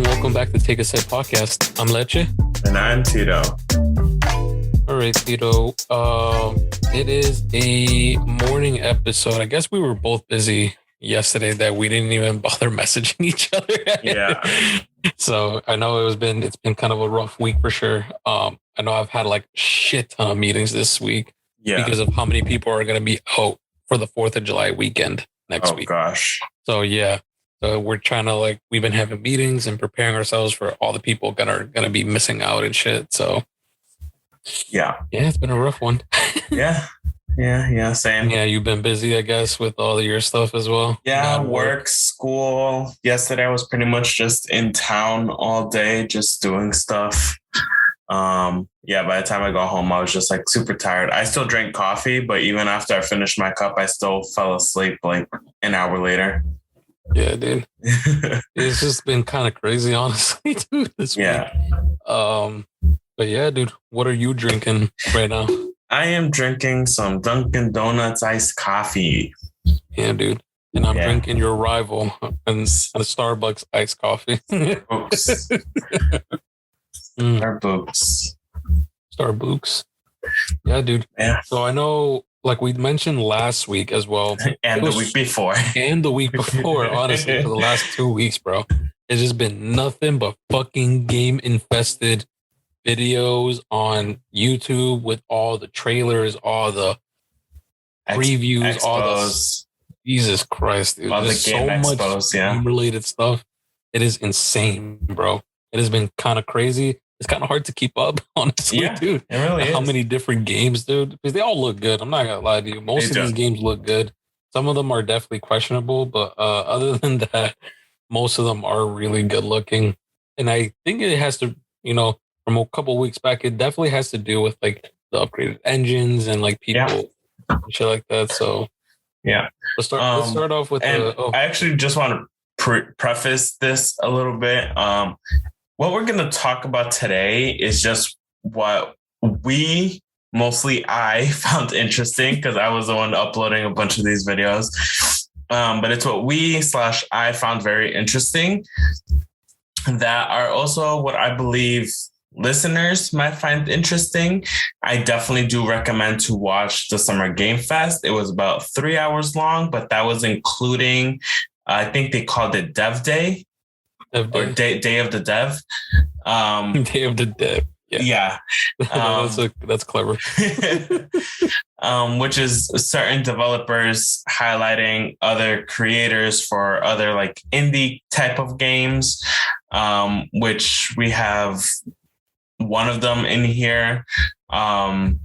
and welcome back to Take a Sip podcast. I'm Leche. And I'm Tito. All right, Tito. It is a morning episode. I guess we were both busy yesterday that we didn't even bother messaging each other. Yeah. So I know it's been kind of a rough week for sure. I know I've had like shit ton of meetings this week because of how many people are going to be out for the 4th of July weekend next week. Oh gosh. So yeah. So we're trying to we've been having meetings and preparing ourselves for all the people gonna be missing out and shit. So yeah, it's been a rough one. yeah, same. Yeah, you've been busy, I guess, with all of your stuff as well. Yeah, work, school. Yesterday I was pretty much just in town all day, just doing stuff. By the time I got home, I was just super tired. I still drank coffee, but even after I finished my cup, I still fell asleep an hour later. Yeah, dude. It's just been kind of crazy, honestly, dude, this week. But yeah, dude, what are you drinking right now? I am drinking some Dunkin' Donuts iced coffee. Yeah, dude. And I'm drinking your rival and a Starbucks iced coffee. Starbucks. Yeah, dude. Yeah. So I know, we mentioned last week as well. And the week before. And the week before, honestly, for the last 2 weeks, bro. It's just been nothing but fucking game-infested videos on YouTube with all the trailers, all the previews, all the... Jesus Christ, dude. All There's the game so expos, much game-related stuff. It is insane, bro. It has been kind of crazy. It's kind of hard to keep up, honestly, dude. It really How is. many different games, dude? Because they all look good. I'm not going to lie to you. Most of these games look good. Some of them are definitely questionable, but other than that, most of them are really good looking. And I think it has to, from a couple of weeks back, it definitely has to do with the upgraded engines and people and shit like that. So let's start off with I actually just want to preface this a little bit. What we're going to talk about today is just what mostly I found interesting because I was the one uploading a bunch of these videos. But it's what I found very interesting that are also what I believe listeners might find interesting. I definitely do recommend to watch the Summer Game Fest. It was about 3 hours long, but that was including, I think they called it Dev Day. Or Day of the Dev. Day of the Dev. Yeah. That's clever. Which is certain developers highlighting other creators for other indie type of games, which we have one of them in here. But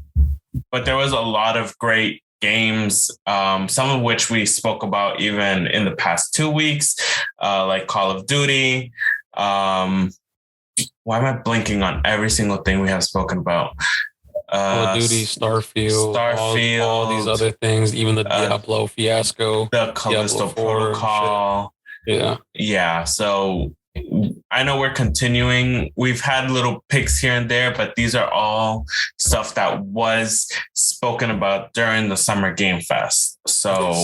there was a lot of great games, some of which we spoke about even in the past 2 weeks, like Call of Duty. Why am I blinking on every single thing we have spoken about? Call of Duty, Starfield, all these other things, even the Diablo fiasco, the Callisto Protocol. Yeah. So I know we're continuing. We've had little picks here and there, but these are all stuff that was spoken about during the Summer Game Fest. So,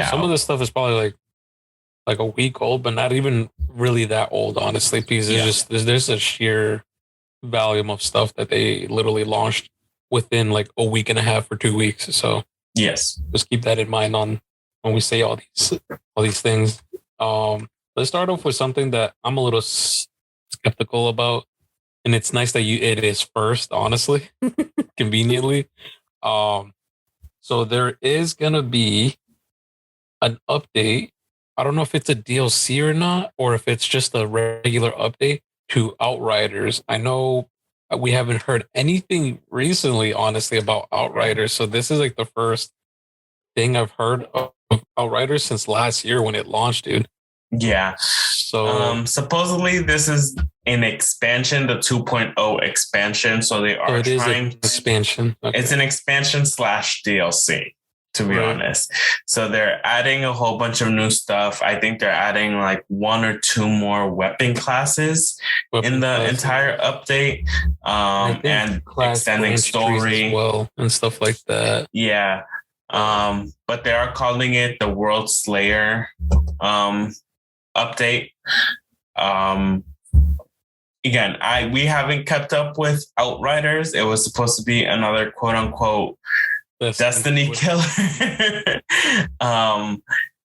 some of this stuff is probably like a week old, but not even really that old, honestly, because there's a sheer volume of stuff that they literally launched within a week and a half or 2 weeks. So yes, just keep that in mind on when we say all these things. Let's start off with something that I'm a little skeptical about, and it's nice that it is first, honestly, conveniently. So there is gonna be an update. I don't know if it's a DLC or not, or if it's just a regular update to Outriders. I know we haven't heard anything recently, honestly, about Outriders. So this is the first thing I've heard of Outriders since last year when it launched, dude. Yeah. So supposedly this is an expansion, the 2.0 expansion. So they are trying an expansion. Okay. It's an expansion / DLC, to be honest. So they're adding a whole bunch of new stuff. I think they're adding 1 or 2 more weapon classes in the entire update. And extending story as well and stuff like that. Yeah. But they are calling it the World Slayer update. Again, we haven't kept up with Outriders. It was supposed to be another quote unquote Destiny killer.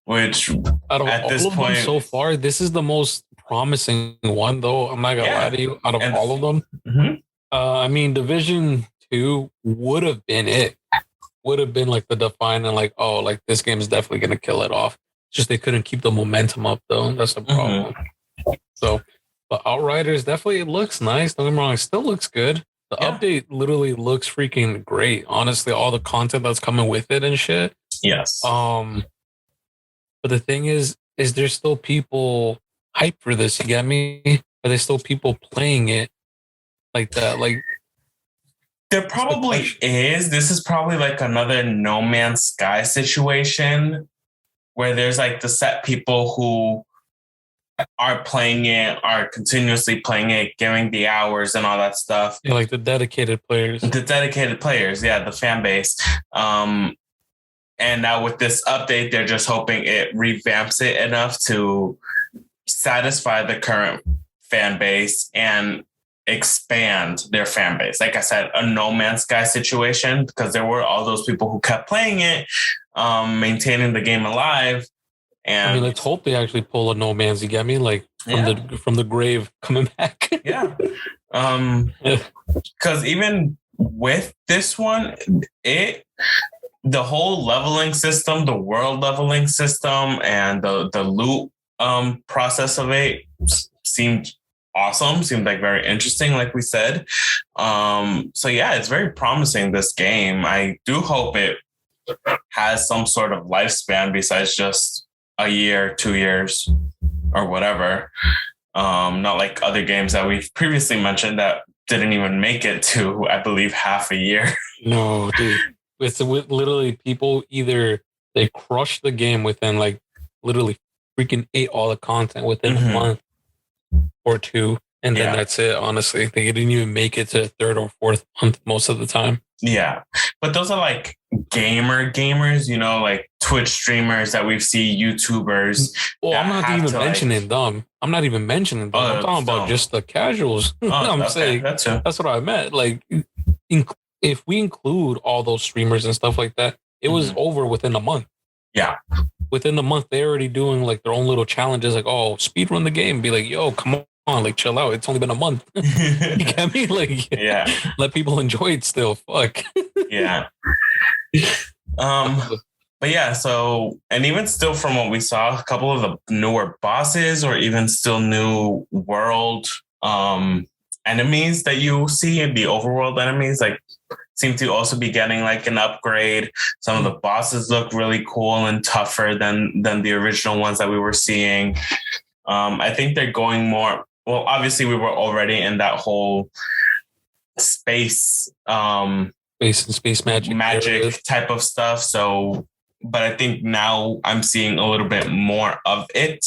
Which out of at all this of point them so far, this is the most promising one, though. I'm not gonna lie to you. Out of all of them, I mean, Division 2 would have been it. Would have been like the defining, like, oh, like this game is definitely gonna kill it off. It's just they couldn't keep the momentum up, though. That's the problem. So, but Outriders definitely, it looks nice. Don't get me wrong, it still looks good. The update literally looks freaking great. Honestly, all the content that's coming with it and shit. Yes. But the thing is there's still people hyped for this? You get me? Are there still people playing it like that? Like, there probably is. This is probably like another No Man's Sky situation where there's like the set people who are playing it, are continuously playing it, giving the hours and all that stuff. Yeah, like the dedicated players. The dedicated players, yeah, the fan base. And now with this update, they're just hoping it revamps it enough to satisfy the current fan base and expand their fan base. Like I said, a No Man's Sky situation, because there were all those people who kept playing it, maintaining the game alive. And I mean, let's hope they actually pull a No Man's. You get me? Like from the grave coming back. Yeah. Because even with this one, the whole leveling system, the world leveling system, and the loot process of it seemed awesome. Seemed like very interesting, like we said. So yeah, it's very promising, this game. I do hope it has some sort of lifespan besides just a year, 2 years, or whatever. Not like other games that we've previously mentioned that didn't even make it to, I believe, half a year. No, dude. It's with literally people either they crushed the game within like literally freaking ate all the content within a month or two, and then that's it. Honestly, they didn't even make it to third or fourth month most of the time. Yeah, but those are like gamers, you know, like Twitch streamers that we see, YouTubers. Well, I'm not even mentioning them. I'm not even mentioning them. I'm talking about just the casuals. I'm saying that's what I meant. Like, if we include all those streamers and stuff like that, it was over within a month. Yeah. Within the month, they're already doing like their own little challenges, like, oh, speed run the game. Be like, yo, come on, like chill out. It's only been a month. You get me? Like, let people enjoy it still. Fuck. Yeah. But yeah, so, and even still from what we saw, a couple of the newer bosses or even still new world enemies that you see in the overworld enemies, like, seem to also be getting like an upgrade. Some of the bosses look really cool and tougher than the original ones that we were seeing. I think they're going more, well, obviously we were already in that whole space and space magic type of stuff. So, but I think now I'm seeing a little bit more of it,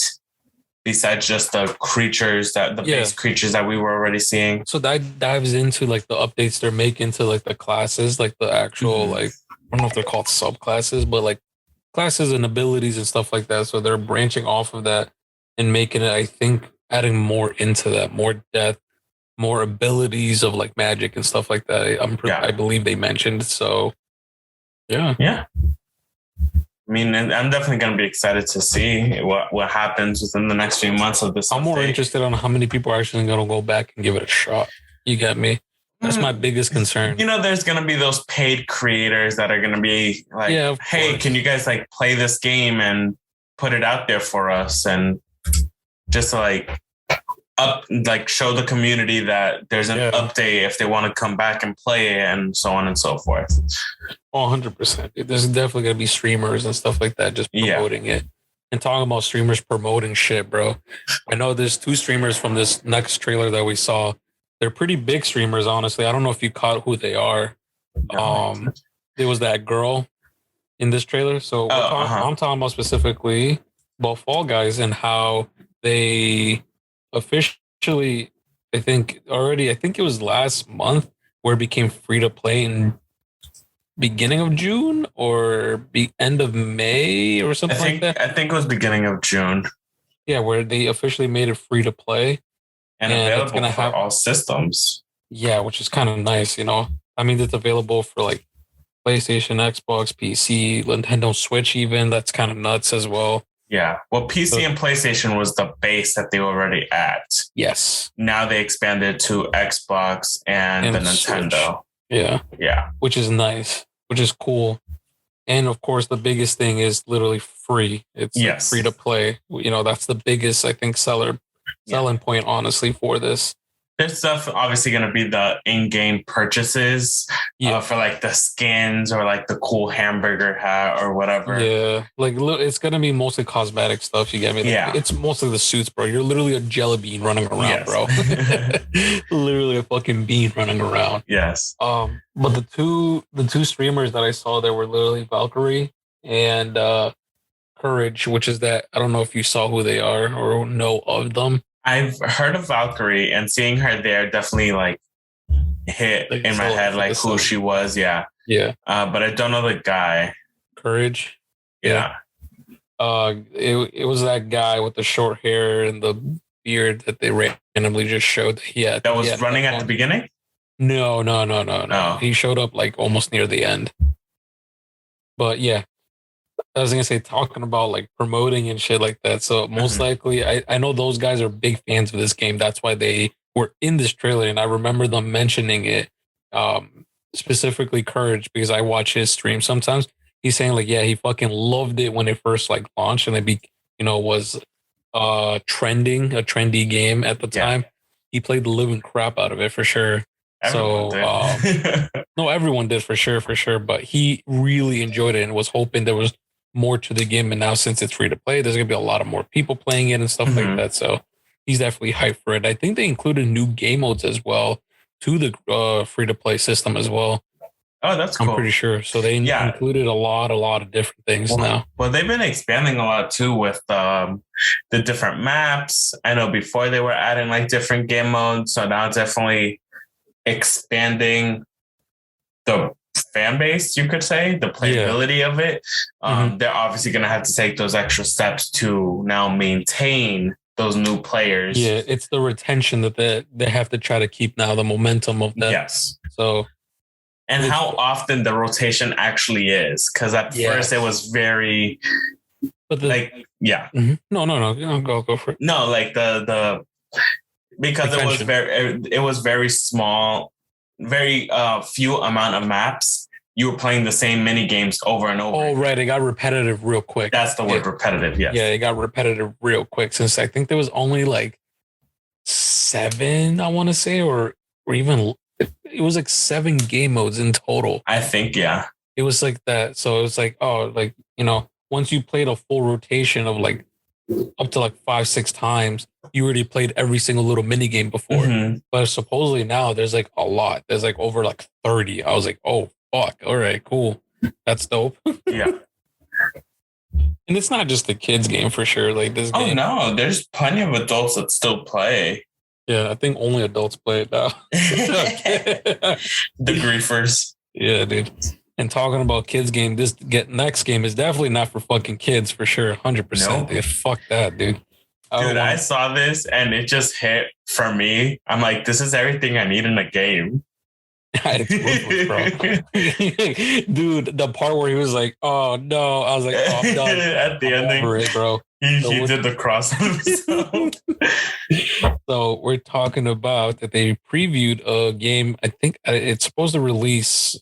besides just the creatures base creatures that we were already seeing. So that dives into like the updates they're making to like the classes, like the actual, like, I don't know if they're called subclasses, but like classes and abilities and stuff like that. So they're branching off of that and making it, I think, adding more into that, more depth, more abilities of like magic and stuff like that. I believe they mentioned. So yeah. I mean, and I'm definitely going to be excited to see what happens within the next few months of this. I'm more interested on how many people are actually going to go back and give it a shot. You get me? That's my biggest concern. You know, there's going to be those paid creators that are going to be like, hey, can you guys like play this game and put it out there for us? And just like show the community that there's an update if they want to come back and play it, and so on and so forth. 100%. There's definitely going to be streamers and stuff like that just promoting it. And talking about streamers promoting shit, bro. I know there's 2 streamers from this next trailer that we saw. They're pretty big streamers, honestly. I don't know if you caught who they are. There was that girl in this trailer. So I'm talking about specifically about Fall Guys and how they officially, I think it was last month where it became free to play in beginning of June or end of May or something like that. I think it was beginning of June. Yeah, where they officially made it free to play. and It's available gonna for have all systems. yeah, which is kind of nice, you know. I mean, it's available for like PlayStation, Xbox, PC, Nintendo Switch, even. That's kind of nuts as well. Yeah. Well, PC So, and PlayStation was the base that they were already at. yes. Now they expanded to Xbox and the Nintendo. Switch. Yeah. Yeah. Which is nice, which is cool. And of course, the biggest thing is literally free. It's like Yes. free to play. You know, that's the biggest, I think, selling point, honestly, for this. There's stuff obviously going to be the in-game purchases for like the skins or like the cool hamburger hat or whatever. Yeah, like it's gonna be mostly cosmetic stuff. You get me? Like, Yeah, it's mostly the suits, bro. You're literally a jelly bean running around, bro. Literally a fucking bean running around. Yes. But the two streamers that I saw there were literally Valkyrie and Courage, which is that I don't know if you saw who they are or know of them. I've heard of Valkyrie, and seeing her there definitely like hit like in my head like who she was. Yeah. Yeah. But I don't know the guy. Courage. Yeah. It was that guy with the short hair and the beard that they randomly just showed that he had. That was running at the beginning? No. He showed up like almost near the end. But yeah. I was gonna say talking about like promoting and shit like that. So most likely I know those guys are big fans of this game. That's why they were in this trailer, and I remember them mentioning it. Specifically Courage, because I watch his stream sometimes. He's saying like, yeah, he fucking loved it when it first like launched and it was a trendy game at the time. He played the living crap out of it for sure. Everyone did. No, everyone did for sure. But he really enjoyed it and was hoping there was more to the game. And now since it's free to play, there's gonna be a lot of more people playing it and stuff like that. So he's definitely hyped for it. I think they included new game modes as well to the free to play system as well. Oh, that's cool. I'm pretty sure. So they included a lot of different things now. Well, they've been expanding a lot too with the different maps. I know before they were adding like different game modes. So now definitely expanding the fan base, you could say, the playability of it. They're obviously going to have to take those extra steps to now maintain those new players. Yeah, it's the retention that they have to try to keep now, the momentum of that. Yes. So, and how often the rotation actually is, because at first it was very, but No, go for it. No, like the because retention. It was very small, very few amount of maps. You were playing the same mini games over and over. Oh, right. It got repetitive real quick. That's the word, repetitive. Yes. Yeah, it got repetitive real quick, since I think there was only like 7, I want to say, or even it was like 7 game modes in total. I think, yeah. It was like that. So it was like, once you played a full rotation of like up to like 5-6 times, you already played every single little mini game before. But supposedly now there's like a lot. There's like over like 30. I was like, oh fuck, all right, cool, that's dope. Yeah. And it's not just a kids game for sure. Like this game. Oh no, there's plenty of adults that still play. Yeah, I think only adults play it now. The griefers. Yeah, dude. And talking about kids game, next game is definitely not for fucking kids for sure. 100%. Nope. Fuck that, dude. I saw this and it just hit for me. I'm like, this is everything I need in a game. It's bro. Dude, the part where he was like, oh no, I was like, oh, I'm done. At the ending, over it, bro. He did the cross himself. So we're talking about that they previewed a game. I think it's supposed to release,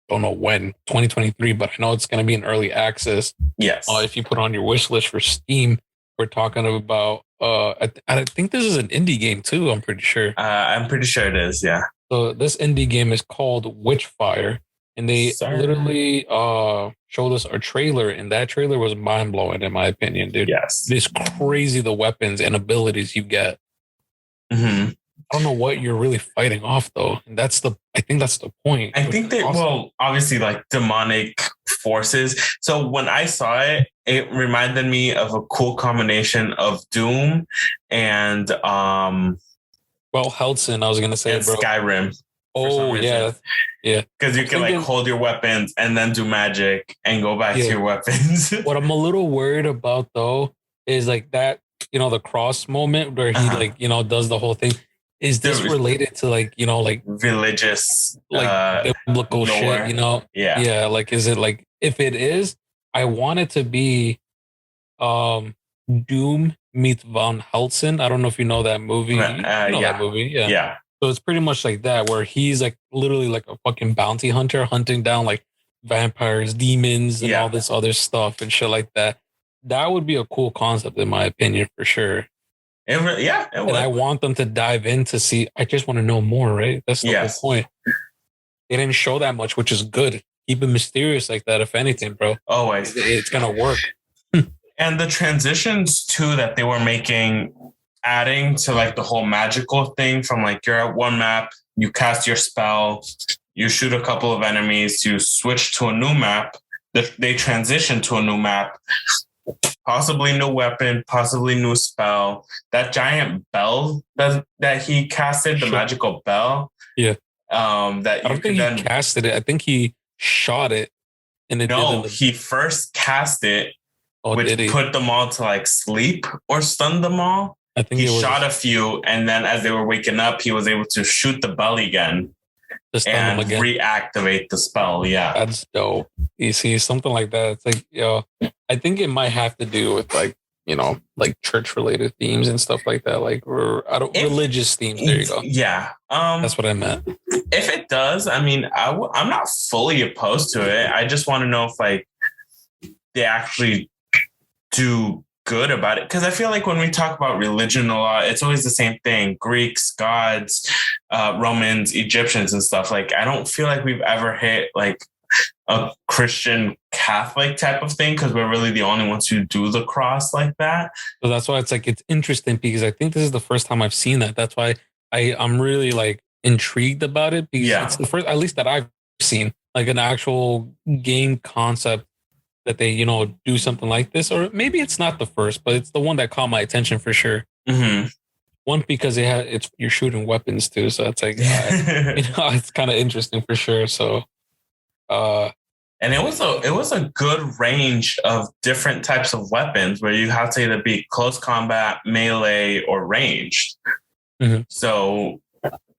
don't know when, 2023, but I know it's going to be in early access. Yes. If you put on your wish list for Steam, we're talking about, I think this is an indie game too, I'm pretty sure. I'm pretty sure it is, yeah. So this indie game is called Witchfire, and they literally showed us a trailer, and that trailer was mind-blowing in my opinion, dude. Yes. It's crazy, the weapons and abilities you get. I don't know what you're really fighting off though. And I think that's the point. I think that, well, obviously like demonic forces. So when I saw it, it reminded me of a cool combination of Doom and Hellson, I was gonna say, bro. Skyrim. Oh yeah. Because you can like hold your weapons and then do magic and go back to your weapons. What I'm a little worried about though is like that, the cross moment where he like, does the whole thing. Is this related to like, like religious, like biblical shit, Yeah. Yeah. Like, is it like, if it is, I want it to be Doom meets Van Helsing. I don't know if you know that movie. That movie. Yeah. Yeah. So it's pretty much like that, where he's like literally like a fucking bounty hunter hunting down like vampires, demons, and all this other stuff and shit like that. That would be a cool concept, in my opinion, for sure. It would. And I want them to dive in to see. I just want to know more, right? That's the whole point. They didn't show that much, which is good. Keep it mysterious like that, if anything, bro. Always. It's going to work. And the transitions, too, that they were making, adding to like the whole magical thing from like you're at one map, you cast your spell, you shoot a couple of enemies, you switch to a new map, they transition to a new map, possibly new weapon, possibly new spell. That giant bell that he casted, the magical bell. Yeah. That I don't think he casted it. I think he shot it. And he first cast it, which put them all to like sleep or stun them all. I think he shot a few, and then as they were waking up, he was able to shoot the bell again and reactivate the spell. Yeah, that's dope. You see, something like that. It's like, I think it might have to do with like, like church related themes and stuff like that, like religious themes. There you go. Yeah, that's what I meant. If it does, I mean, I'm not fully opposed to it. I just want to know if like they actually do good about it, because I feel like when we talk about religion a lot, it's always the same thing: Greeks, gods, Romans, Egyptians, and stuff. Like, I don't feel like we've ever hit like a Christian Catholic type of thing, because we're really the only ones who do the cross like that. So that's why it's like, it's interesting, because I think this is the first time I've seen that. That's why I'm really like intrigued about it, because it's the first, at least that I've seen, like an actual game concept that they, do something like this. Or maybe it's not the first, but it's the one that caught my attention for sure. Mm-hmm. One, because you're shooting weapons too, so it's like it's kind of interesting for sure. So and it was a good range of different types of weapons, where you have to either be close combat, melee, or ranged. Mm-hmm. So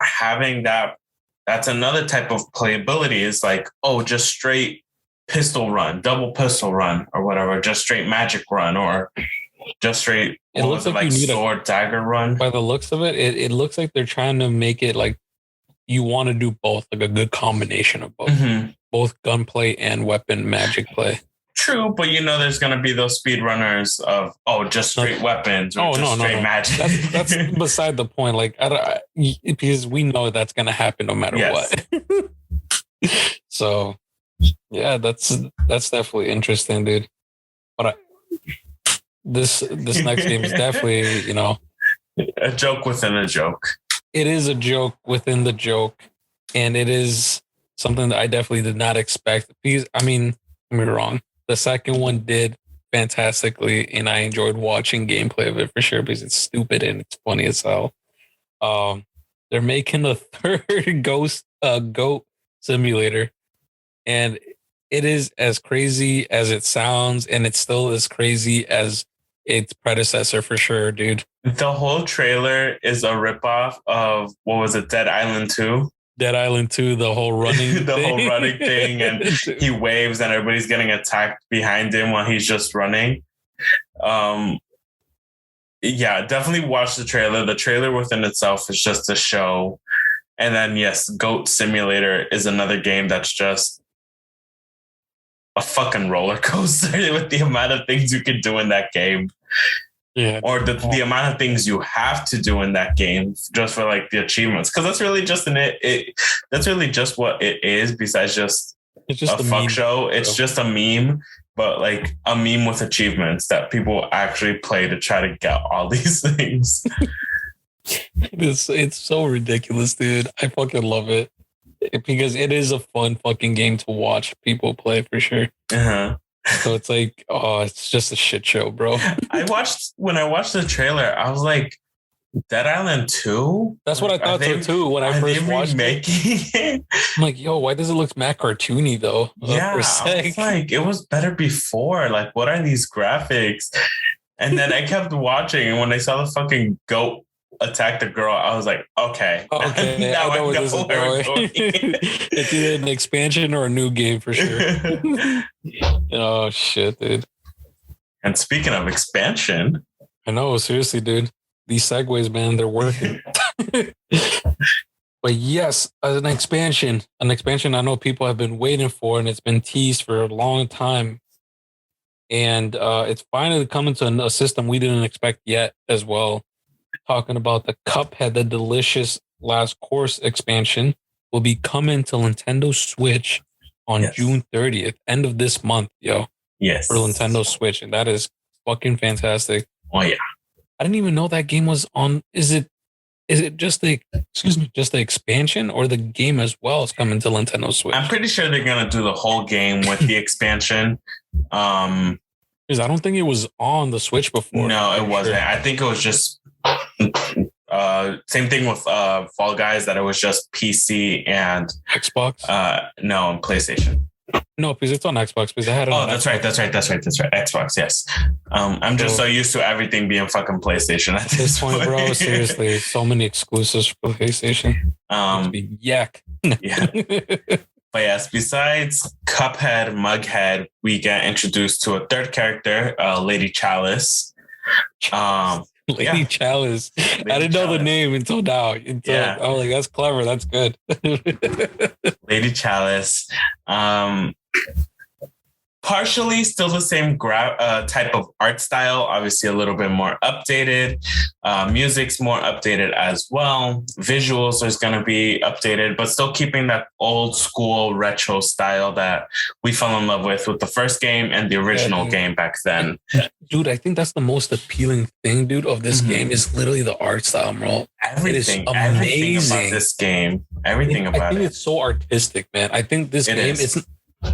having that's another type of playability, is like, just straight pistol run, double pistol run, or whatever, just straight magic run, or just straight it looks like you need sword dagger run. By the looks of it, it looks like they're trying to make it like you want to do both, like a good combination of both. Mm-hmm. Both gunplay and weapon magic play. True, but there's gonna be those speedrunners of just straight weapons or straight magic. That's beside the point. Like, because we know that's gonna happen no matter what. So yeah, that's definitely interesting, dude. But this next game is definitely, a joke within a joke. It is a joke within the joke, and it is something that I definitely did not expect. Because, I mean, don't get me wrong, the second one did fantastically, and I enjoyed watching gameplay of it for sure, because it's stupid and it's funny as hell. They're making a third goat simulator, and it is as crazy as it sounds, and it's still as crazy as its predecessor for sure, dude. The whole trailer is a ripoff of, what was it, Dead Island 2? Dead Island 2, the whole running whole running thing, and he waves and everybody's getting attacked behind him while he's just running. Yeah, definitely watch the trailer. The trailer within itself is just a show. And then, yes, Goat Simulator is another game that's just a fucking roller coaster with the amount of things you can do in that game. Yeah. Or the amount of things you have to do in that game just for like the achievements. Because that's really just that's really just what it is, besides just a fuck show. It's just a meme, but like a meme with achievements that people actually play to try to get all these things. It's so ridiculous, dude. I fucking love it. Because it is a fun fucking game to watch people play for sure. Uh-huh. So it's like, it's just a shit show, bro. When I watched the trailer, I was like, Dead Island 2? That's what I thought so too when I first watched it. I'm like, yo, why does it look mad cartoony though? Yeah, I was like, it was better before. Like, what are these graphics? And then I kept watching, and when I saw the fucking goat attack the girl, I was like, okay, Okay, now I know I where know this is where we're going. going. It's either an expansion or a new game for sure. Oh shit, dude. And speaking of expansion, I know, seriously, dude. These segues, man, they're working. But yes, an expansion I know people have been waiting for, and it's been teased for a long time. And it's finally coming to a system we didn't expect yet as well. Talking about the Cuphead, the delicious last course expansion will be coming to Nintendo Switch on June 30th, end of this month, yo. Yes. For Nintendo Switch. And that is fucking fantastic. Oh yeah. I didn't even know that game was on. Is it just the expansion, or the game as well is coming to Nintendo Switch? I'm pretty sure they're gonna do the whole game with the expansion. Because I don't think it was on the Switch before. No, it wasn't. Sure. I think it was just same thing with Fall Guys, that it was just PC and Xbox. No, and PlayStation. No, because it's on Xbox. Because I had it. Oh, that's right. Xbox, yes. I'm just so used to everything being fucking PlayStation at this point, bro. Seriously, so many exclusives for PlayStation. Yak. Yeah. But yes, besides Cuphead, Mughead, we get introduced to a third character, Lady Chalice. Lady Chalice. Lady I didn't know the name until now. I was like, that's clever. That's good. Lady Chalice. Partially still the same type of art style, obviously a little bit more updated. Music's more updated as well. Visuals is going to be updated, but still keeping that old school retro style that we fell in love with the first game and the original game back then. Dude, I think that's the most appealing thing, dude, of this game is literally the art style, bro. Everything about this game. Everything about it. I think it's so artistic, man. I think this game is...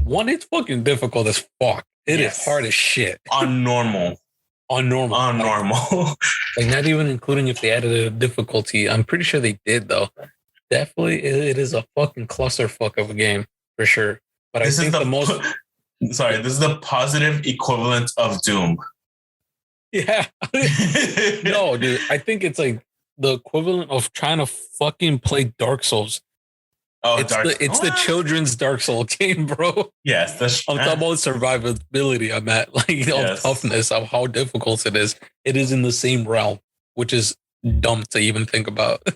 One, it's fucking difficult as fuck. It is hard as shit. On normal. Like, not even including if they added a difficulty. I'm pretty sure they did, though. Definitely, it is a fucking clusterfuck of a game, for sure. But I think this is the positive equivalent of Doom. Yeah. No, dude. I think it's like the equivalent of trying to fucking play Dark Souls. Oh, it's the children's Dark Souls game, bro. Yes, I'm talking about survivability on that, toughness of how difficult it is. It is in the same realm, which is dumb to even think about.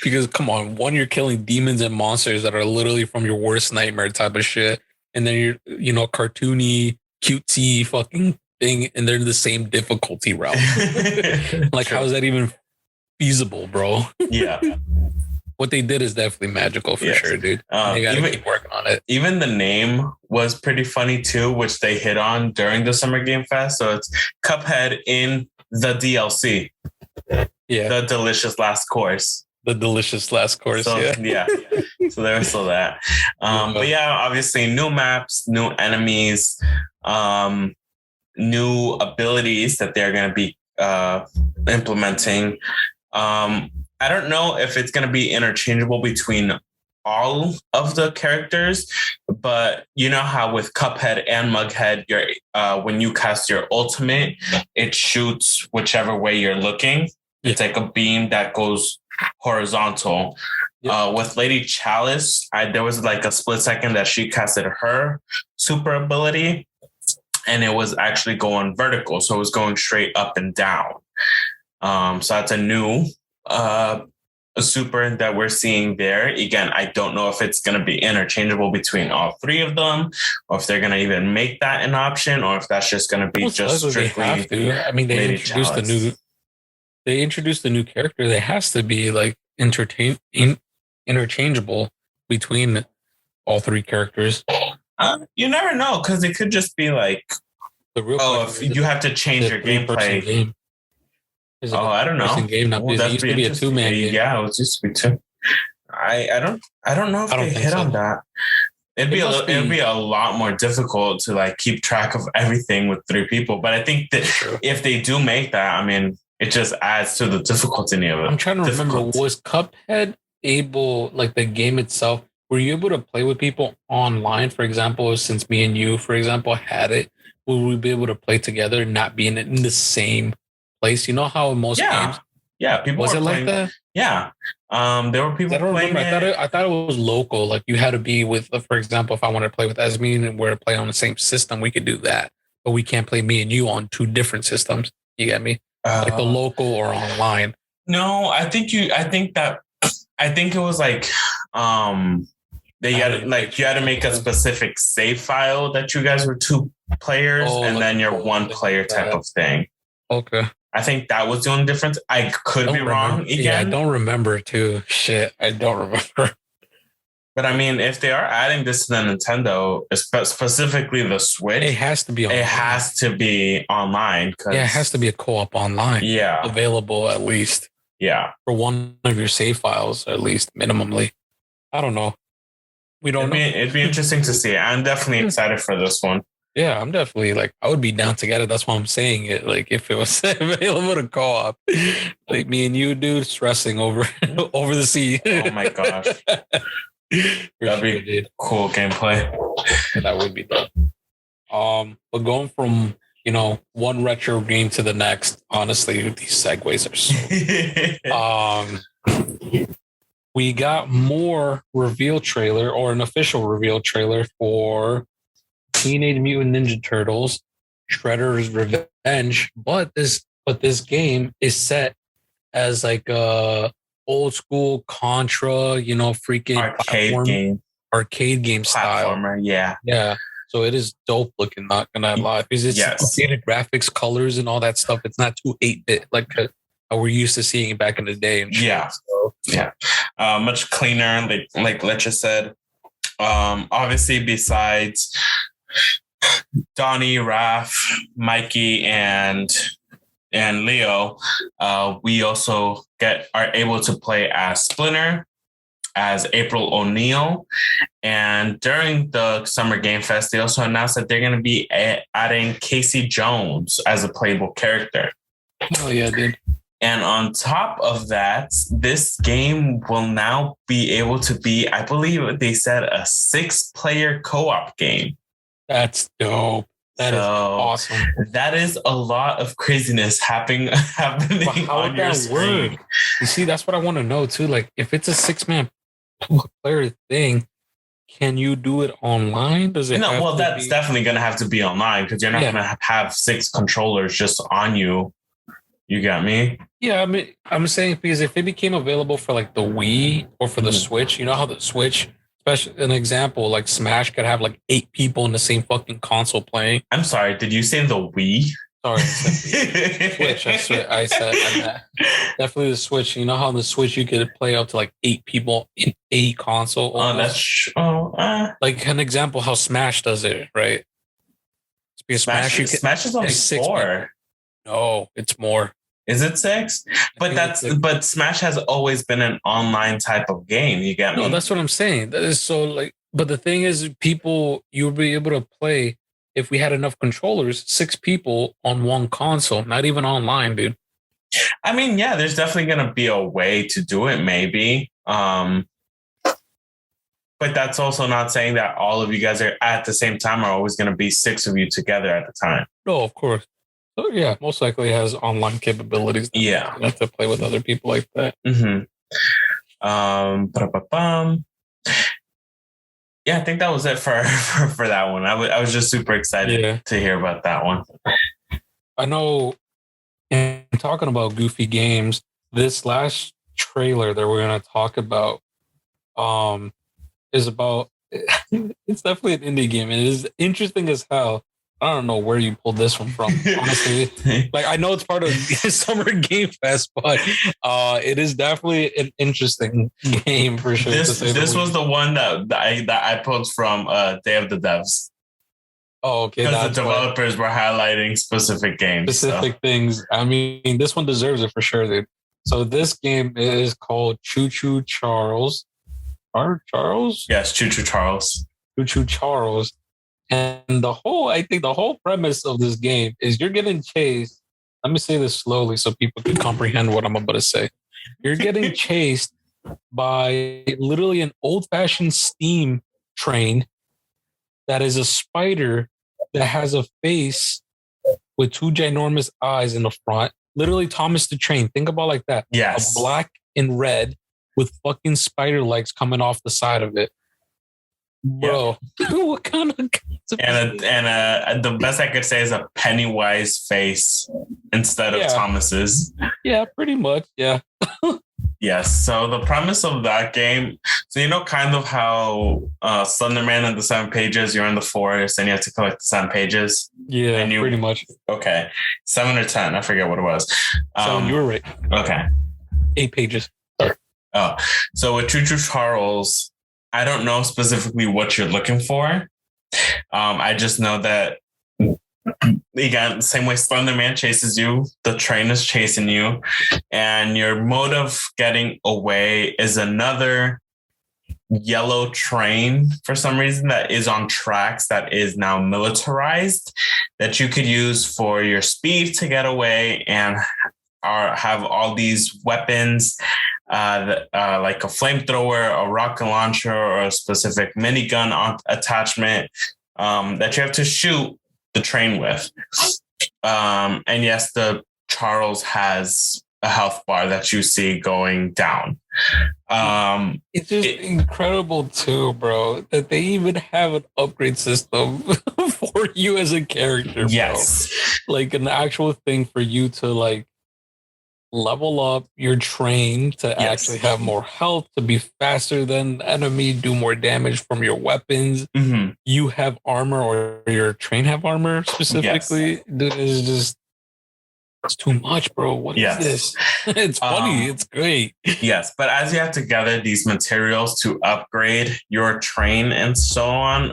Because come on, one, you're killing demons and monsters that are literally from your worst nightmare type of shit, and then you're cartoony, cutesy fucking thing, and they're in the same difficulty realm. Like, how is that even feasible, bro? Yeah. What they did is definitely magical for sure, dude. They gotta keep working on it. Even the name was pretty funny too, which they hit on during the Summer Game Fest. So it's Cuphead in the DLC. Yeah. The delicious last course. So, yeah. So there was still that. But yeah, obviously new maps, new enemies, new abilities that they're going to be implementing. I don't know if it's going to be interchangeable between all of the characters, but you know how with Cuphead and Mughead, when you cast your ultimate, it shoots whichever way you're looking. It's like a beam that goes horizontal. With Lady Chalice, there was like a split second that she casted her super ability, and it was actually going vertical. So it was going straight up and down. So that's a new a super that we're seeing there. Again, I don't know if it's going to be interchangeable between all three of them, or if they're going to even make that an option, or if that's just going to be just strictly. They have to. I mean, they introduced a new character. They has to be like interchangeable between all three characters. You never know, because it could just be like, if you have to change your gameplay. I don't know. Game, it used to be a 2-man game. Yeah, it used to be 2. I don't know if they hit on that. It'd be a lot more difficult to like keep track of everything with 3 people. But I think that if they do make that, I mean, it just adds to the difficulty of it. I'm trying to remember, was Cuphead able, like the game itself, were you able to play with people online, for example, since me and you, for example, had it? will we be able to play together, not being in the same place? You know how in most games, people was were it playing, like that? Yeah, there were people I don't playing remember. it. I thought it was local. Like you had to be with, for example, if I wanted to play with Esme and we're to play on the same system, we could do that. But we can't play me and you on two different systems. You get me? Like the local or online. No, I think it was like that you had to make a specific save file that you guys were two players and then you're one player type of thing. Okay. I think that was the only difference. I could be wrong again. Yeah, I don't remember too. Shit, I don't remember. But I mean, if they are adding this to the Nintendo, specifically the Switch, it has to be online. It has to be online. Yeah, it has to be a co-op online. Yeah. Available at least. Yeah. For one of your save files, at least minimally. I don't know. We don't know. It'd be interesting to see. I'm definitely excited for this one. Yeah, I'm definitely I would be down to get it. That's why I'm saying it. Like if it was available to co-op, like me and you, dude, stressing over the sea. Oh my gosh. That'd be cool gameplay. That would be dope. But going from one retro game to the next, honestly, these segues are so. We got more reveal trailer or an official reveal trailer for Teenage Mutant Ninja Turtles: Shredder's Revenge, but this game is set as like a old school Contra, freaking arcade game style. Yeah. So it is dope looking, not gonna lie, because it's updated graphics, colors, and all that stuff. It's not too 8-bit like how we're used to seeing it back in the day. And shit, much cleaner, like Leche said. Obviously, besides Donnie, Raph, Mikey, and Leo, we also are able to play as Splinter, as April O'Neil, and during the Summer Game Fest, they also announced that they're going to be adding Casey Jones as a playable character. Oh yeah, dude. And on top of that, this game will now be able to be, I believe they said, a 6-player co-op game. That's dope. That is awesome. That is a lot of craziness happening on your screen. You see, that's what I want to know too. Like, if it's a 6-man player thing, can you do it online? Does it? No, well, that's definitely going to have to be online because you're not going to have 6 controllers just on you. You got me? Yeah, I mean, I'm saying because if it became available for like the Wii or for the Switch, you know how the Switch, especially an example, like Smash could have like 8 people in the same fucking console playing. I'm sorry, did you say the Wii? Sorry, Switch. I said definitely the Switch. You know how the Switch you could play up to like 8 people in a console. Like an example how Smash does it, right? Because Smash is only 4. No, it's more. Is it 6? But Smash has always been an online type of game. You get me? No, that's what I'm saying. That is so but the thing is, you'll be able to play if we had enough controllers, 6 people on one console, not even online, dude. I mean, yeah, there's definitely going to be a way to do it, maybe. But that's also not saying that all of you guys are at the same time are always going to be 6 of you together at the time. No, of course. So yeah, most likely has online capabilities. Yeah, you have to play with other people like that. Mm-hmm. Yeah, I think that was it for that one. I was just super excited to hear about that one. I know. And talking about goofy games, this last trailer that we're gonna talk about, is about. It's definitely an indie game, and it is interesting as hell. I don't know where you pulled this one from, honestly. Like, I know it's part of Summer Game Fest, but it is definitely an interesting game for sure. This was the one that I pulled from Day of the Devs. Oh, okay. Because the developers were highlighting specific games. Specific things. I mean, this one deserves it for sure, dude. So this game is called Choo-Choo Charles. Charles? Yes, Choo-Choo Charles. Choo-Choo Charles. And I think the whole premise of this game is you're getting chased. Let me say this slowly so people can comprehend what I'm about to say. You're getting chased by literally an old-fashioned steam train that is a spider that has a face with two ginormous eyes in the front. Literally Thomas the Train. Think about like that. Yes. A black and red with fucking spider legs coming off the side of it. Bro, what kind of... And the best I could say is a Pennywise face instead of Thomas's. Yeah, pretty much. Yeah. Yes. So the premise of that game, so you know, kind of how Slenderman and the 7 pages, you're in the forest and you have to collect the 7 pages. Yeah, and pretty much. Okay. 7 or 10. I forget what it was. 7, you were right. Okay. 8 pages. Sorry. Oh, so with Choo-Choo Charles, I don't know specifically what you're looking for. I just know that, again, same way Slenderman chases you, the train is chasing you, and your mode of getting away is another yellow train for some reason that is on tracks that is now militarized that you could use for your speed to get away and have all these weapons. Like a flamethrower, a rocket launcher, or a specific minigun attachment that you have to shoot the train with. And yes, the Charles has a health bar that you see going down. It's just incredible too, bro, that they even have an upgrade system for you as a character, yes. Bro. Like an actual thing for you to like level up your train to actually have more health, to be faster than the enemy, do more damage from your weapons. Mm-hmm. You have armor, or your train have armor specifically. Dude, it's too much, bro. What is this? It's funny. It's great. Yes, but as you have to gather these materials to upgrade your train and so on,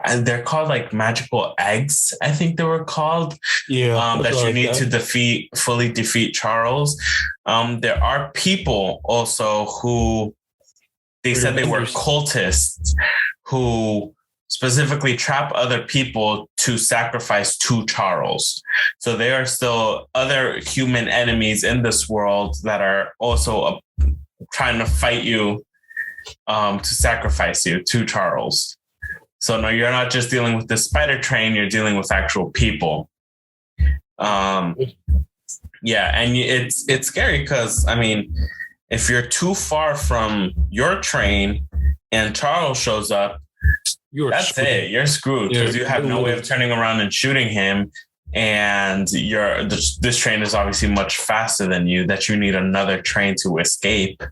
and they're called like magical eggs, I think they were called. Yeah. That you need to fully defeat Charles. There are people also who they said they were cultists who specifically trap other people to sacrifice to Charles. So there are still other human enemies in this world that are also trying to fight you to sacrifice you to Charles. So no, you're not just dealing with the spider train, you're dealing with actual people. And it's scary because, I mean, if you're too far from your train and Charles shows up, that's screwed. It. You're screwed because you have no way of turning around and shooting him. And this train is obviously much faster than you, that you need another train to escape.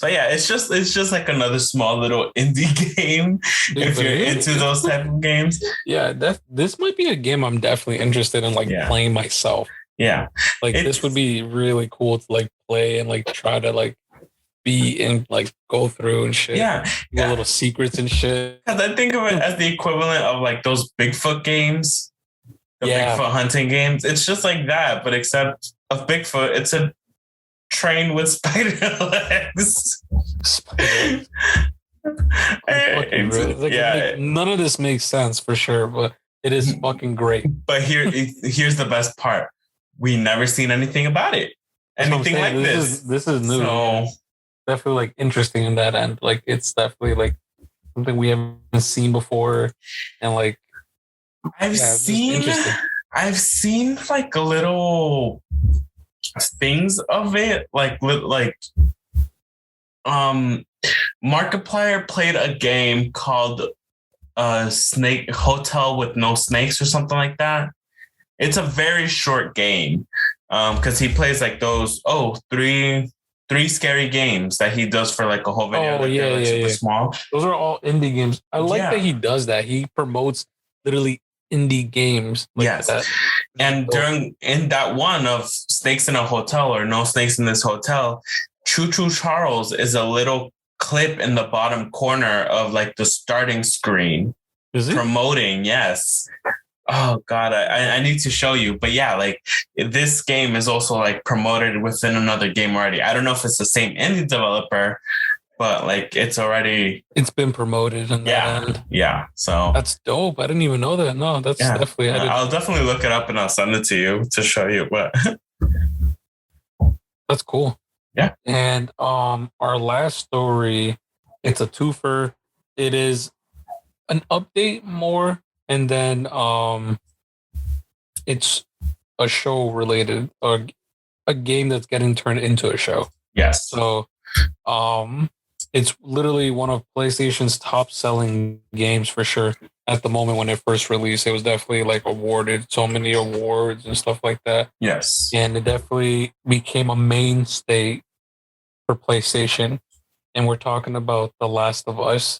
So yeah, it's just like another small little indie game. Dude, if you're into those type of games. Yeah, this might be a game I'm definitely interested in playing myself. Yeah. Like this would be really cool to like play and like try to like be and like go through and shit. Yeah. Little secrets and shit. Because I think of it as the equivalent of like those Bigfoot games. Bigfoot hunting games. It's just like that, but except of Bigfoot, it's a train with spider legs. None of this makes sense for sure, but it is fucking great. But here's the best part. We never seen anything about it. Anything like this. This is new. So, definitely like interesting in that end. Like it's definitely like something we haven't seen before. And like I've seen like a little things of it, like Markiplier played a game called Snake Hotel with No Snakes or something like that. It's a very short game because he plays like those three scary games that he does for like a whole video. Super small. Those are all indie games. I like that he does that. He promotes literally indie games like that. And in that one of Snakes in a Hotel or No Snakes in This Hotel, Choo-Choo Charles is a little clip in the bottom corner of like the starting screen. Is it? Promoting, yes. Oh God, I need to show you. But yeah, like this game is also like promoted within another game already. I don't know if it's the same indie developer, but like it's been promoted in that end. Yeah. So that's dope. I didn't even know that. No, that's definitely. I'll definitely look it up and I'll send it to you to show you. But that's cool. Yeah. And our last story, it's a twofer. It is an update more, and then it's a show related or a game that's getting turned into a show. Yes. So it's literally one of PlayStation's top selling games for sure. At the moment when it first released, it was definitely like awarded so many awards and stuff like that. Yes. And it definitely became a mainstay for PlayStation. And we're talking about The Last of Us.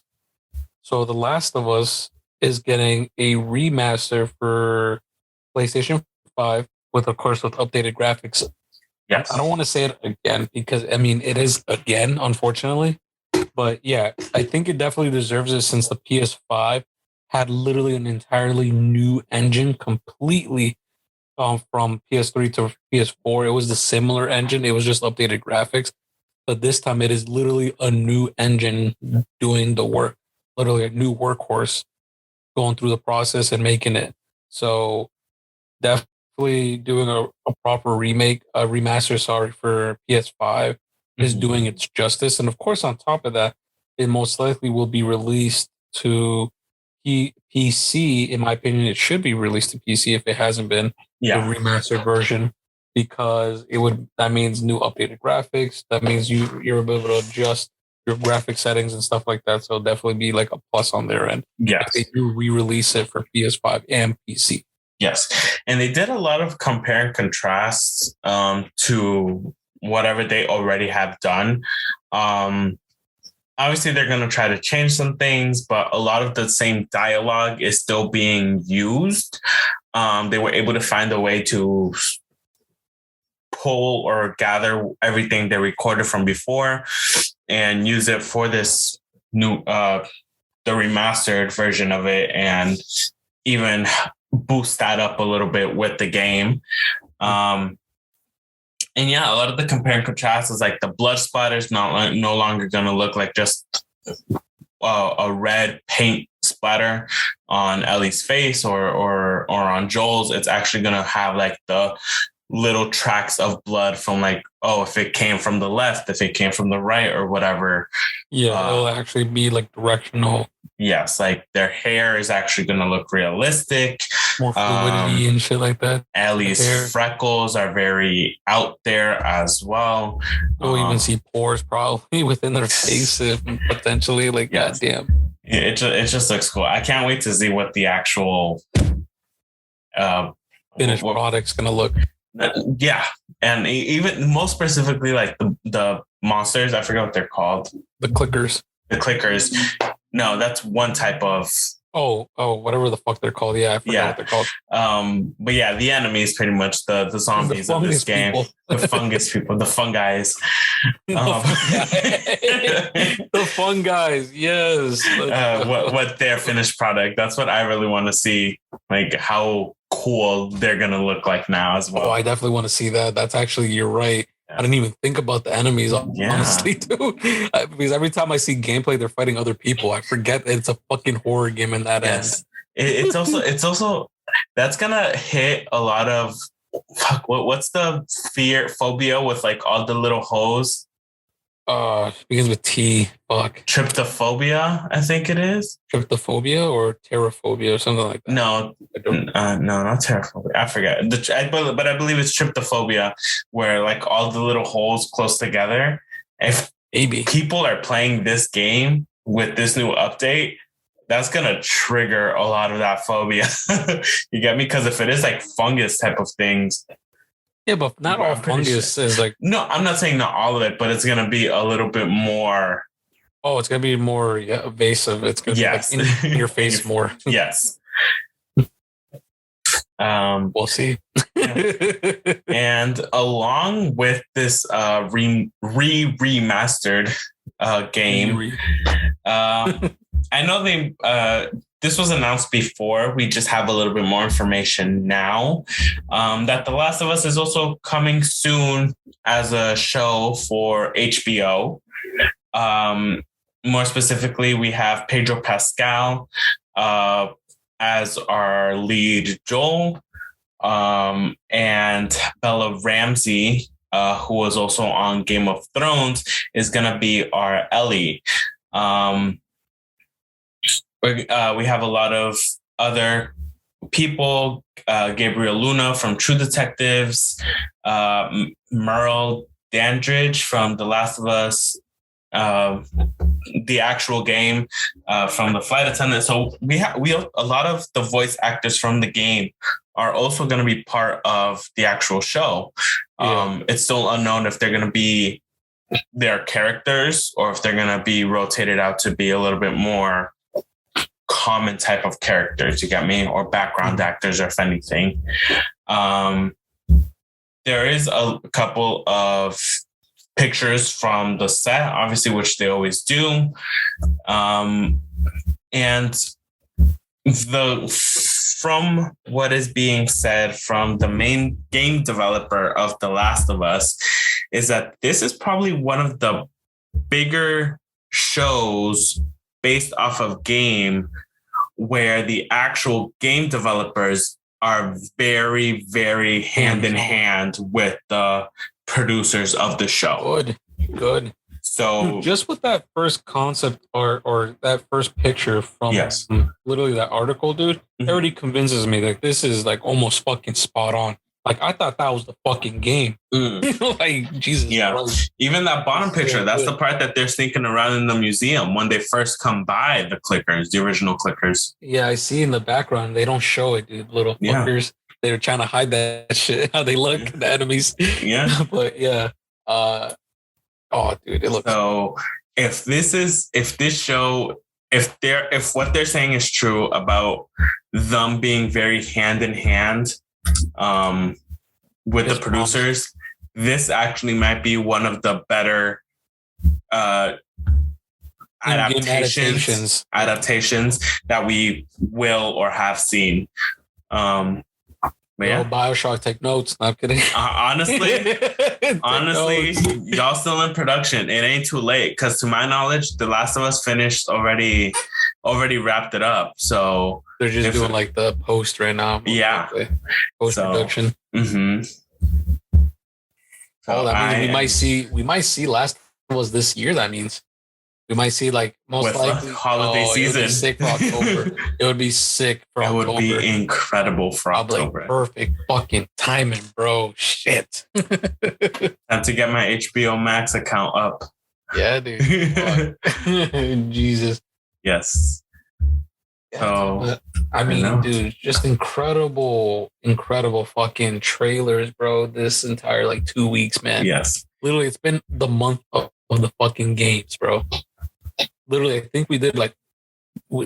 So The Last of Us is getting a remaster for PlayStation 5 with, of course, with updated graphics. Yes. I don't want to say it again because, I mean, it is again, unfortunately. But yeah, I think it definitely deserves it since the PS5 had literally an entirely new engine completely from PS3 to PS4. It was the similar engine. It was just updated graphics. But this time it is literally a new engine doing the work, literally a new workhorse going through the process and making it. So definitely doing a proper remake, a remaster, sorry, for PS5 is doing its justice. And of course, on top of that, it most likely will be released to PC. In my opinion, it should be released to PC if it hasn't been the remastered version, because that means new updated graphics. That means you're able to adjust your graphic settings and stuff like that. So definitely be like a plus on their end. Yes. If they do re-release it for PS5 and PC. Yes. And they did a lot of compare and contrast to whatever they already have done. Obviously, they're going to try to change some things, but a lot of the same dialogue is still being used. They were able to find a way to pull or gather everything they recorded from before and use it for this new, the remastered version of it, and even boost that up a little bit with the game. And yeah, a lot of the compare and contrast is like the blood splatters no longer going to look like just a red paint splatter on Ellie's face or on Joel's. It's actually going to have like the little tracks of blood from like, oh, if it came from the left, if it came from the right or whatever. Yeah, it'll actually be like directional. Yes, like their hair is actually going to look realistic. More fluidity and shit like that. Ellie's freckles are very out there as well. You'll even see pores probably within their face, potentially. Like, goddamn. It just looks cool. I can't wait to see what the actual finished product's going to look. Yeah. And even most specifically, like the monsters, I forget what they're called. The clickers. No, that's one type of. Oh, whatever the fuck they're called. Yeah, I forgot what they're called. But yeah, the enemies pretty much the zombies of this game. People. The fungus people, the funguis. The funguis, yes. What their finished product. That's what I really want to see. Like how cool they're gonna look like now as well. Oh, I definitely want to see that. That's actually, you're right. I didn't even think about the enemies, honestly, too. Because every time I see gameplay, they're fighting other people. I forget that it's a fucking horror game in that end. It's also that's gonna hit a lot of what's the phobia with like all the little hoes? Begins with T. Fuck. Tryptophobia, I think it is. Tryptophobia or terraphobia or something like that. No, not terraphobia. I forget. But I believe it's tryptophobia, where like all the little holes close together. If people are playing this game with this new update, that's gonna trigger a lot of that phobia. You get me? Because if it is like fungus type of things. Yeah, but not all fungus is like. No, I'm not saying not all of it, but it's gonna be a little bit more. Oh, it's gonna be more evasive. It's gonna be like in your face more. Yes. We'll see. And along with this remastered game, I know they. This was announced before. We just have a little bit more information now that The Last of Us is also coming soon as a show for HBO. More specifically, we have Pedro Pascal as our lead Joel, and Bella Ramsey, who was also on Game of Thrones, is going to be our Ellie. We have a lot of other people. Gabriel Luna from True Detectives, Merle Dandridge from The Last of Us, the actual game, from the flight attendant. So we have a lot of the voice actors from the game are also going to be part of the actual show. It's still unknown if they're going to be their characters or if they're going to be rotated out to be a little bit more common type of characters, you get me, or background actors, or if anything. There is a couple of pictures from the set, obviously, which they always do. And from what is being said from the main game developer of The Last of Us is that this is probably one of the bigger shows based off of game where the actual game developers are very, very hand in hand with the producers of the show. Good. So just with that first concept or that first picture from literally that article, dude, it already convinces me that this is like almost fucking spot on. Like, I thought that was the fucking game. Like, Jesus Christ. Even that bottom picture, that's the part that they're sneaking around in the museum when they first come by the clickers, the original clickers. Yeah, I see in the background. They don't show it, dude. Little fuckers. They're trying to hide that shit, how they look, the enemies. Yeah. But yeah. Oh, dude, it looks... So if what they're saying is true about them being very hand in hand with the producers, this actually might be one of the better adaptations that we will or have seen. BioShock, take notes. I'm kidding. Honestly, y'all still in production. It ain't too late, because to my knowledge, The Last of Us finished already wrapped it up. So they're just doing like the post right now. Post production. So that means we might see Last of Us this year. That means we might see like most likely holiday season. It would be sick for October. It would be sick for October. It would be incredible for October. Like, perfect fucking timing, bro. Shit. Time to get my HBO Max account up. Yeah, dude. Jesus. Yes. Yeah, I mean, dude, just incredible fucking trailers, bro. This entire like 2 weeks, man. Yes. Literally, it's been the month of the fucking games, bro. Literally, I think we did like,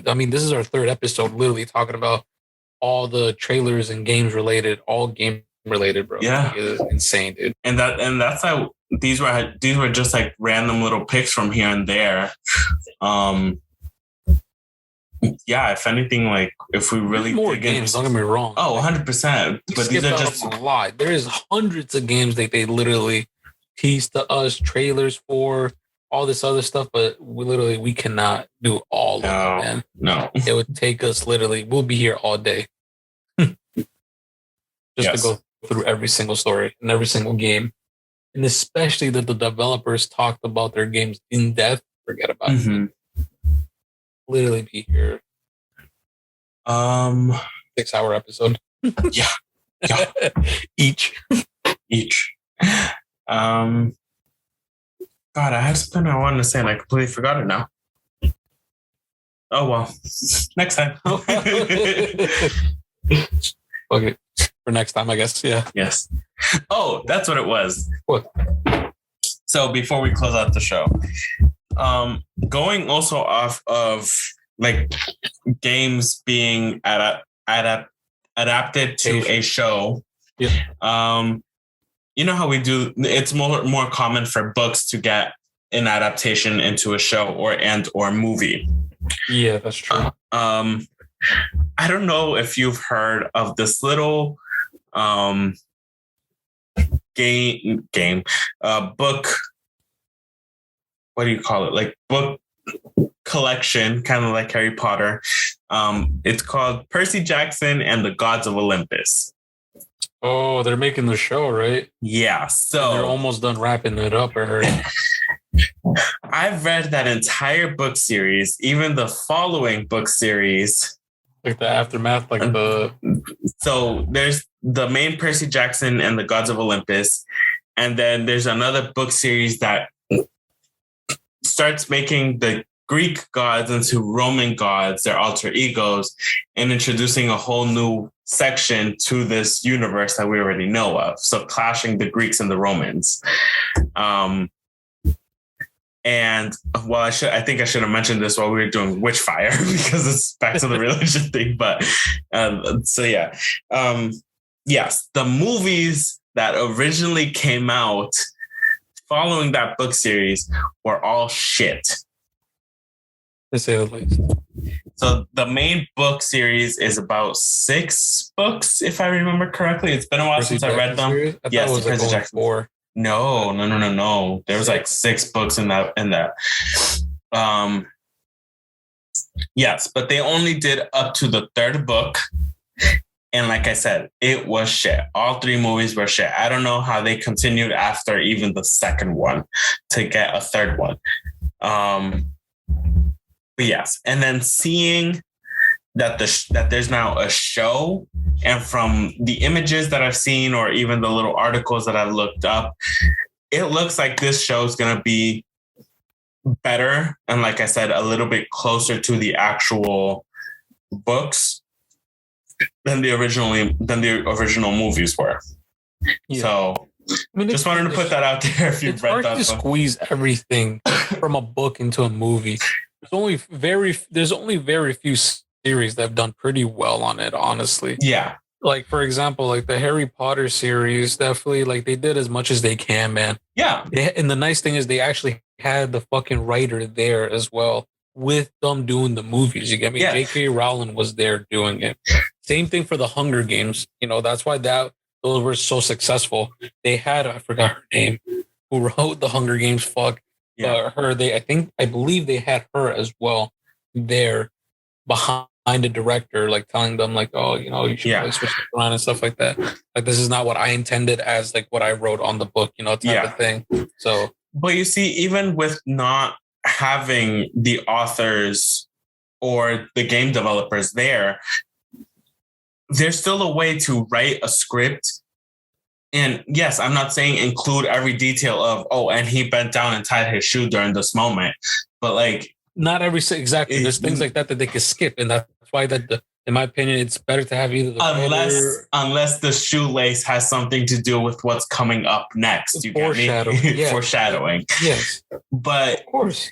I mean, this is our third episode, literally talking about all the trailers and games related, all game related, bro. Yeah. It is insane, dude. And that's how these were just like random little picks from here and there. Yeah, if anything, like if we really more games, don't get me wrong. Oh, 100%. But these are just a lot. There is hundreds of games that they literally tease to us, trailers for all this other stuff, but we cannot do all of it, man. No. It would take us we'll be here all day. To go through every single story and every single game. And especially that the developers talked about their games in depth. Forget about it. Literally be here. 6-hour episode. Yeah. Each. God, I had something I wanted to say and I completely forgot it now. Oh well. Next time. Okay. For next time, I guess. Yeah. Yes. Oh, that's what it was. What? So before we close out the show, going also off of like games being adapted to a show. Yeah. You know how we do, it's more common for books to get an adaptation into a show or movie. Yeah, that's true. I don't know if you've heard of this little book. What do you call it? Like book collection, kind of like Harry Potter. It's called Percy Jackson and the Gods of Olympus. Oh, they're making the show, right? Yeah. So they're almost done wrapping it up, I heard. I've read that entire book series, even the following book series. Like the aftermath, like the. So there's the main Percy Jackson and the Gods of Olympus. And then there's another book series that starts making the Greek gods into Roman gods, their alter egos, and introducing a whole new section to this universe that we already know of. So clashing the Greeks and the Romans. And well, I think I should have mentioned this while we were doing Witchfire because it's back to the religion thing. But so yeah, yes, the movies that originally came out following that book series were all shit. To say the least. So the main book series is about 6 books, if I remember correctly. It's been a while since I read them. Series? I yes, it was like Percy Jackson 4. No. There was like 6 books in that. Yes, but they only did up to the 3rd book. And like I said, it was shit. All 3 movies were shit. I don't know how they continued after even the 2nd one to get a 3rd one. But yes, and then seeing that that there's now a show, and from the images that I've seen or even the little articles that I've looked up, it looks like this show is going to be better. And like I said, a little bit closer to the actual books than the original movies were. Yeah. So I mean, just wanted to put that out there. If you've read that, it's hard to squeeze everything from a book into a movie. There's only very few series that have done pretty well on it, honestly. Yeah. Like, for example, like the Harry Potter series, definitely, like, they did as much as they can, man. Yeah. And the nice thing is they actually had the fucking writer there as well with them doing the movies. You get me? Yeah. J.K. Rowling was there doing it. Same thing for the Hunger Games. You know, that's why those were so successful. They had, I forgot her name, who wrote the Hunger Games. Fuck. Yeah. I believe they had her as well there behind the director, like telling them like, oh, you know, you should like switch it around and stuff like that. Like, this is not what I intended as like what I wrote on the book, you know, type of thing. So, but you see, even with not having the authors or the game developers there, there's still a way to write a script. And yes, I'm not saying include every detail of, oh, and he bent down and tied his shoe during this moment. But like, not every, exactly. There's things like that they can skip. And that's why in my opinion, it's better to have either unless the shoelace has something to do with what's coming up next. You get me? Yeah. Foreshadowing. Yes. But of course.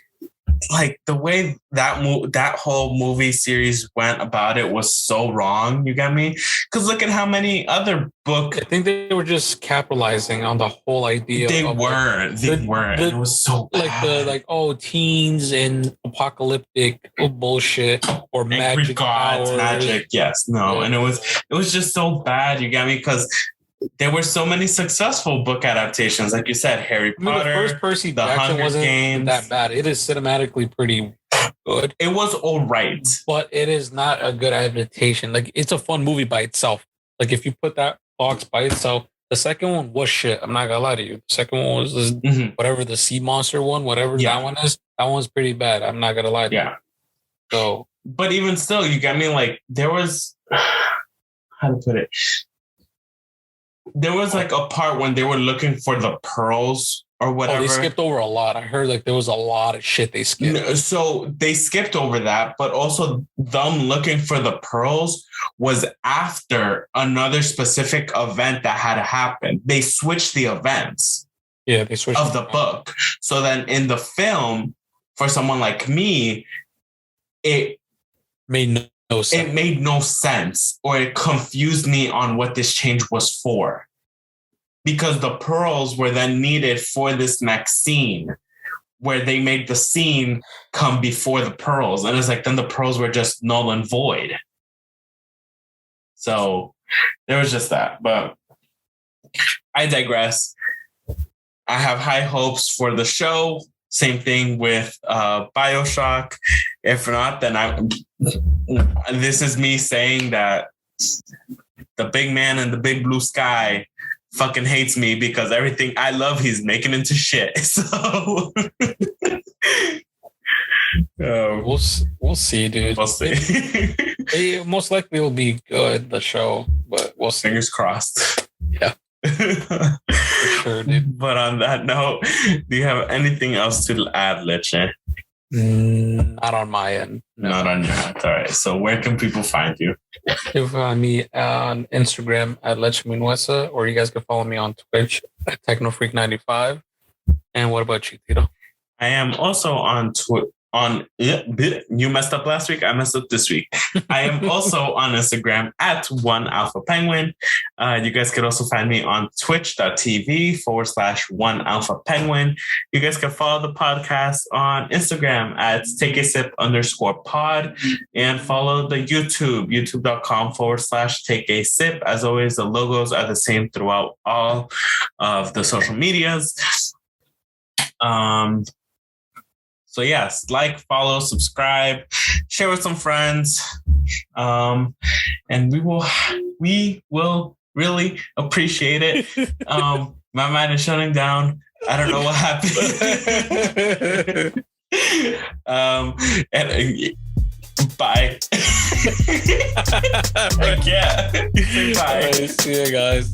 Like the way that whole movie series went about it was so wrong. You get me? Because look at how many other book. I think they were just capitalizing on the whole idea. They weren't. It was so bad. Teens and apocalyptic bullshit or magic gods, magic. Yes, no, and it was just so bad. You get me? Because there were so many successful book adaptations, like you said, Harry Potter. The first Percy Jackson wasn't that bad. It is cinematically pretty good. It was all right, but it is not a good adaptation. Like, it's a fun movie by itself. Like, if you put that box by itself, the second one was shit. I'm not gonna lie to you. The second one was whatever the sea monster one, whatever that one is. That one's pretty bad. I'm not gonna lie to you. So, but even still, you get me. Like, there was how to put it. There was like a part when they were looking for the pearls or whatever. They skipped over a lot. I heard like there was a lot of shit they skipped. So they skipped over that, but also them looking for the pearls was after another specific event that had happened. They switched the events. Yeah, they switched of the book. So then in the film, for someone like me, it made no sense. It made no sense, or it confused me on what this change was for. Because the pearls were then needed for this next scene, where they made the scene come before the pearls. And it's like, then the pearls were just null and void. So there was just that. But I digress. I have high hopes for the show. Same thing with BioShock. If not, then this is me saying that the big man in the big blue sky fucking hates me because everything I love, he's making into shit. So We'll see, dude. We'll see. It most likely will be good, the show, but we'll see. Fingers crossed. Yeah. For sure, dude. But on that note, do you have anything else to add, Leche? Not on my end. No. Not on your end. All right. So where can people find you? You can find me on Instagram at Leche Minuesa, or you guys can follow me on Twitch at TechnoFreak95. And what about you, Tito? I am also on you messed up last week. I messed up this week. I am also on Instagram at 1alphapenguin. You guys can also find me on twitch.tv/1alphapenguin. You guys can follow the podcast on Instagram at takeasip_pod and follow the youtube.com/takeasip. As always, the logos are the same throughout all of the social medias. So yes, like, follow, subscribe, share with some friends, and we will really appreciate it. My mind is shutting down. I don't know what happened. And bye. I can't. Bye. All right, see you guys.